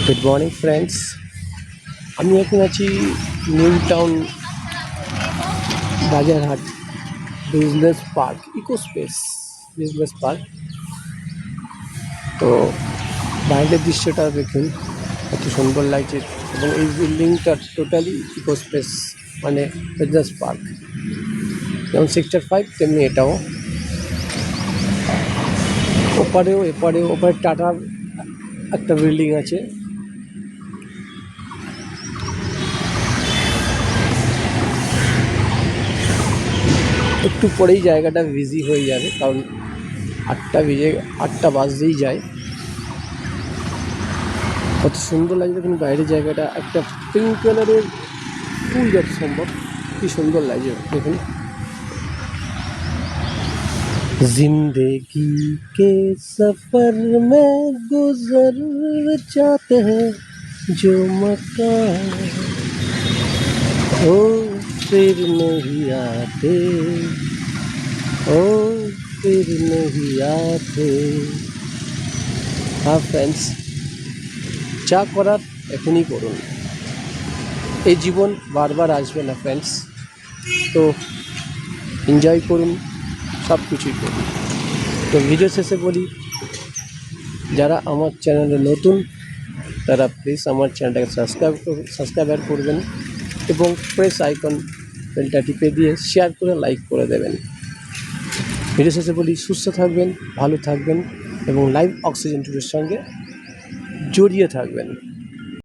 Good morning friends, আমি এখন আছি নিউ টাউন বাজারহাট business park, Ecospace business park. তো বাইরের দৃশ্যটা দেখুন, কত সুন্দর লাগছে। এবং এই বিল্ডিংটা টোটালি ইকোস্পেস, মানে বিজনেস পার্ক। যেমন সেক্টর 5 তেমনি এটাও। ওপারে টাটার একটা বিল্ডিং আছে। একটু পরেই জায়গাটা বিজি হয়ে যাবে, কারণ 8টা বাজতেই যায়। কত সুন্দর লাগছে দেখুন বাইরের জায়গাটা। একটা পিঙ্ক কালারের ফুল যত সম্ভব, কি সুন্দর লাগছে দেখুন। जिंदगी के सफर में गुजर जाते हैं जो मकान, ओ फिर नहीं आते, ओ फिर नहीं आते। हाँ फ्रेंड्स, যা করার এখনই করুন। এই জীবন বারবার আসবে না ফ্রেন্ডস, তো এনজয় করুন, সব কিছুই করুন। তো ভিডিও শেষে বলি, যারা আমার চ্যানেলে নতুন তারা প্লিজ আমার চ্যানেলটাকে সাবস্ক্রাইব করবেন এবং প্রেস আইকন বেলটা টিপে দিয়ে শেয়ার করে লাইক করে দেবেন। ভিডিও শেষে বলি, সুস্থ থাকবেন, ভালো থাকবেন এবং লাইভ অক্সিজেন টুডের সঙ্গে জড়িয়ে থাকবেন।